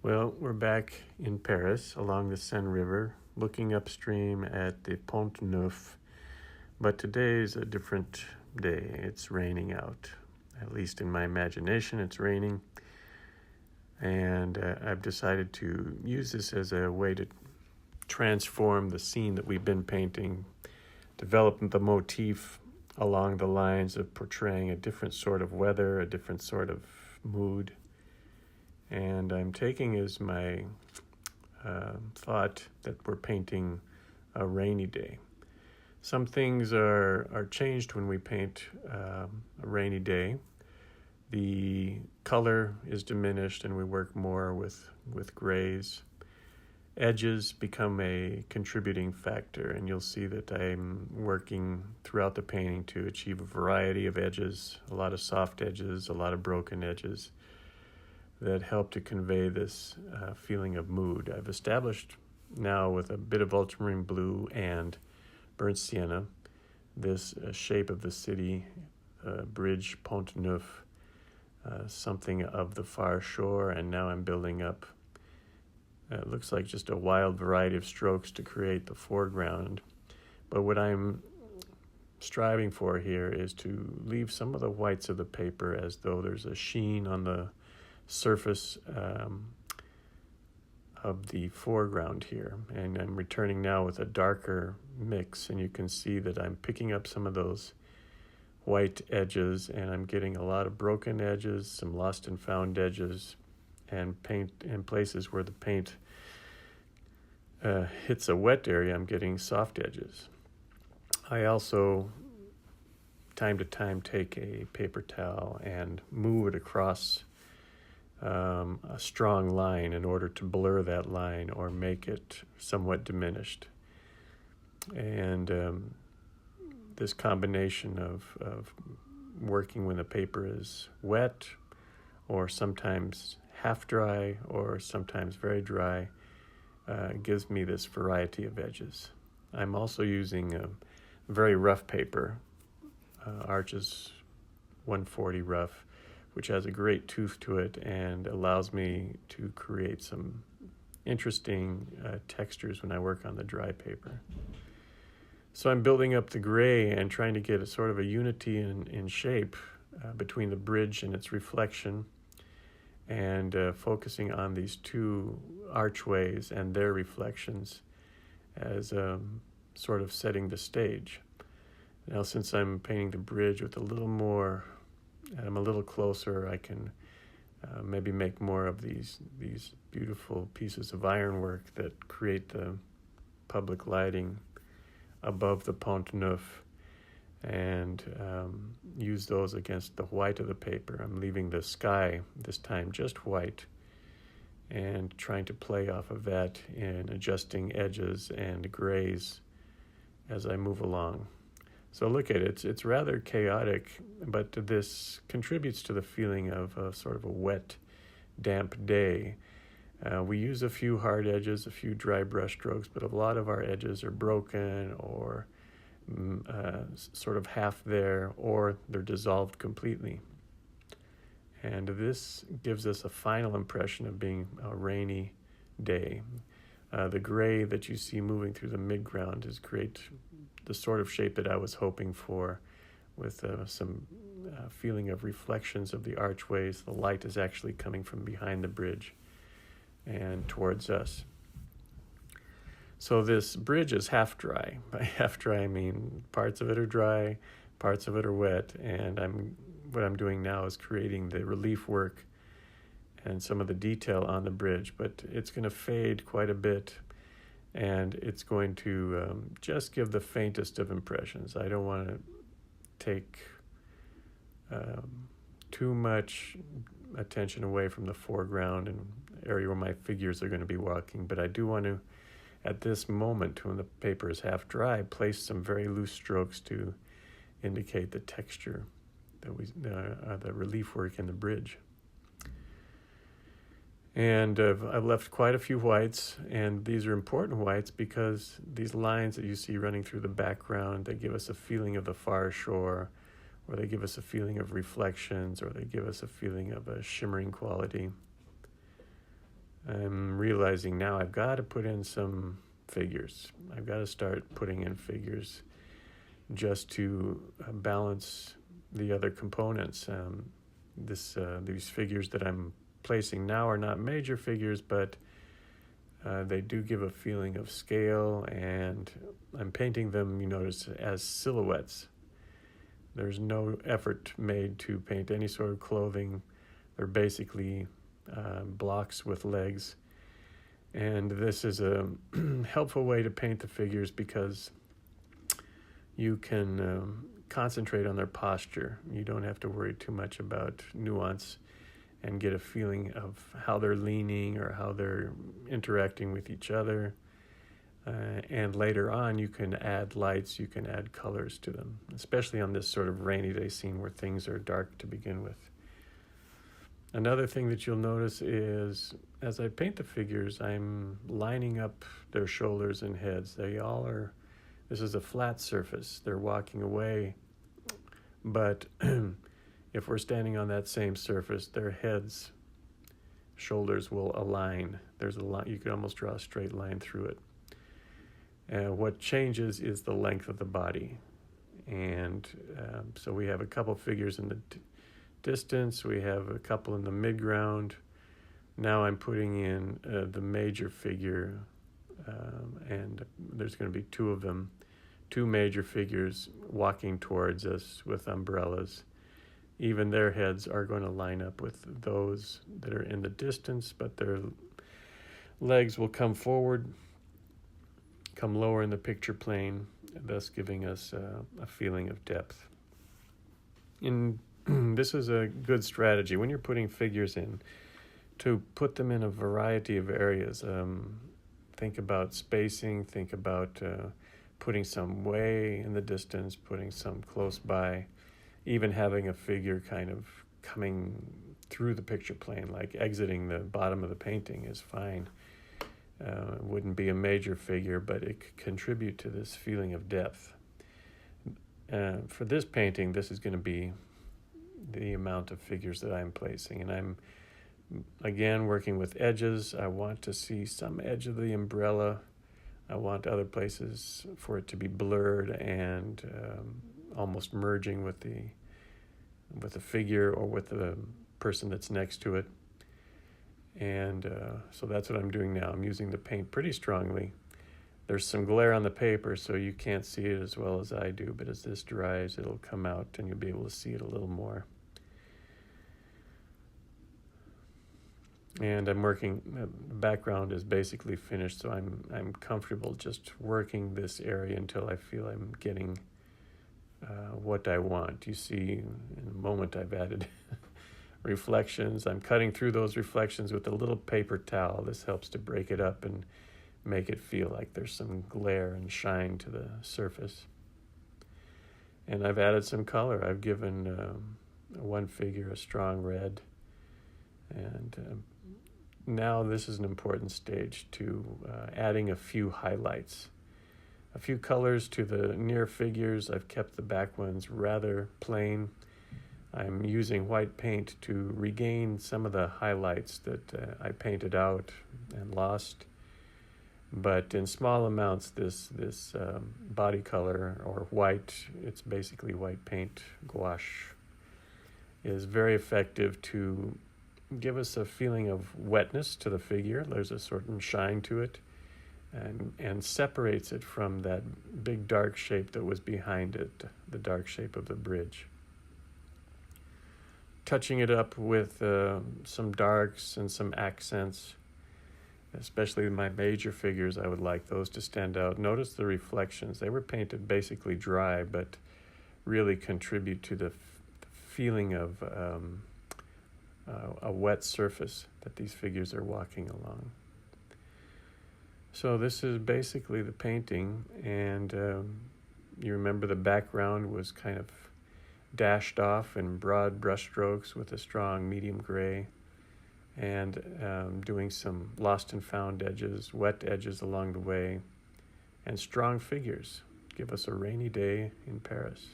Well, we're back in Paris along the Seine River, looking upstream at the Pont Neuf, but today's a different day. It's raining out. At least in my imagination, it's raining, and I've decided to use this as a way to transform the scene that we've been painting, develop the motif along the lines of portraying a different sort of weather, a different sort of mood. And I'm taking as my thought that we're painting a rainy day. Some things are changed when we paint a rainy day. The color is diminished and we work more with grays. Edges become a contributing factor, and you'll see that I'm working throughout the painting to achieve a variety of edges, a lot of soft edges, a lot of broken edges, that help to convey this feeling of mood. I've established now with a bit of ultramarine blue and burnt sienna this shape of the city, bridge Pont Neuf, something of the far shore, and now I'm building up. It looks like just a wild variety of strokes to create the foreground. But what I'm striving for here is to leave some of the whites of the paper as though there's a sheen on the surface of the foreground here. And I'm returning now with a darker mix, and you can see that I'm picking up some of those white edges, and I'm getting a lot of broken edges, some lost and found edges, and paint in places where the paint hits a wet area. I'm getting soft edges. I also, time to time, take a paper towel and move it across a strong line in order to blur that line or make it somewhat diminished. And this combination of working when the paper is wet, or sometimes half dry, or sometimes very dry, gives me this variety of edges. I'm also using a very rough paper, Arches 140 rough, which has a great tooth to it and allows me to create some interesting textures when I work on the dry paper. So I'm building up the gray and trying to get a sort of a unity in shape between the bridge and its reflection, and focusing on these two archways and their reflections as sort of setting the stage. Now, since I'm painting the bridge with a little more, I'm a little closer, I can maybe make more of these beautiful pieces of ironwork that create the public lighting above the Pont Neuf, and use those against the white of the paper. I'm leaving the sky this time just white and trying to play off of that in adjusting edges and grays as I move along. So look at it, it's rather chaotic, but this contributes to the feeling of a sort of a wet, damp day. We use a few hard edges, a few dry brush strokes, but a lot of our edges are broken or sort of half there, or they're dissolved completely. And this gives us a final impression of being a rainy day. The gray that you see moving through the midground is create the sort of shape that I was hoping for, with some feeling of reflections of the archways. The light is actually coming from behind the bridge and towards us. So this bridge is half dry. By half dry, I mean parts of it are dry, parts of it are wet, and what I'm doing now is creating the relief work and some of the detail on the bridge, but it's going to fade quite a bit, and it's going to just give the faintest of impressions. I don't want to take too much attention away from the foreground and area where my figures are going to be walking, but I do want to, at this moment when the paper is half dry, place some very loose strokes to indicate the texture, that the relief work in the bridge. And I've left quite a few whites, and these are important whites because these lines that you see running through the background, they give us a feeling of the far shore, or they give us a feeling of reflections, or they give us a feeling of a shimmering quality. I'm realizing now I've got to put in some figures. I've got to start putting in figures just to balance the other components. These figures that I'm placing now are not major figures, but they do give a feeling of scale, and I'm painting them, you notice, as silhouettes. There's no effort made to paint any sort of clothing. They're basically blocks with legs. And this is a helpful way to paint the figures because you can concentrate on their posture. You don't have to worry too much about nuance and get a feeling of how they're leaning or how they're interacting with each other. And later on, you can add lights, you can add colors to them, especially on this sort of rainy day scene where things are dark to begin with. Another thing that you'll notice is as I paint the figures, I'm lining up their shoulders and heads. This is a flat surface. They're walking away, but if we're standing on that same surface, their heads, shoulders will align. There's a line, you could almost draw a straight line through it. And what changes is the length of the body. And so we have a couple figures in the distance, we have a couple in the midground. Now I'm putting in the major figure, and there's going to be two of them, two major figures walking towards us with umbrellas. Even their heads are going to line up with those that are in the distance, but their legs will come forward, come lower in the picture plane, thus giving us a feeling of depth. This is a good strategy when you're putting figures in, to put them in a variety of areas. Think about spacing, think about putting some way in the distance, putting some close by, even having a figure kind of coming through the picture plane, like exiting the bottom of the painting is fine. It wouldn't be a major figure, but it could contribute to this feeling of depth. For this painting, this is going to be the amount of figures that I'm placing, and I'm again working with edges. I want to see some edge of the umbrella. I want other places for it to be blurred and almost merging with the figure or with the person that's next to it. And so that's what I'm doing now. I'm using the paint pretty strongly. There's some glare on the paper, so you can't see it as well as I do, but as this dries, it'll come out and you'll be able to see it a little more. And I'm working, the background is basically finished, so I'm comfortable just working this area until I feel I'm getting what I want. You see, in a moment I've added reflections. I'm cutting through those reflections with a little paper towel. This helps to break it up and make it feel like there's some glare and shine to the surface. And I've added some color. I've given one figure a strong red. And now this is an important stage to adding a few highlights. A few colors to the near figures. I've kept the back ones rather plain. I'm using white paint to regain some of the highlights that I painted out and lost. But in small amounts, this body color, or white, it's basically white paint, gouache, is very effective to give us a feeling of wetness to the figure. There's a certain shine to it, and separates it from that big dark shape that was behind it, the dark shape of the bridge. Touching it up with some darks and some accents, especially my major figures, I would like those to stand out. Notice the reflections. They were painted basically dry, but really contribute to the feeling of a wet surface that these figures are walking along. So this is basically the painting, and you remember the background was kind of dashed off in broad brushstrokes with a strong medium gray, and doing some lost and found edges, wet edges along the way, and strong figures. Give us a rainy day in Paris.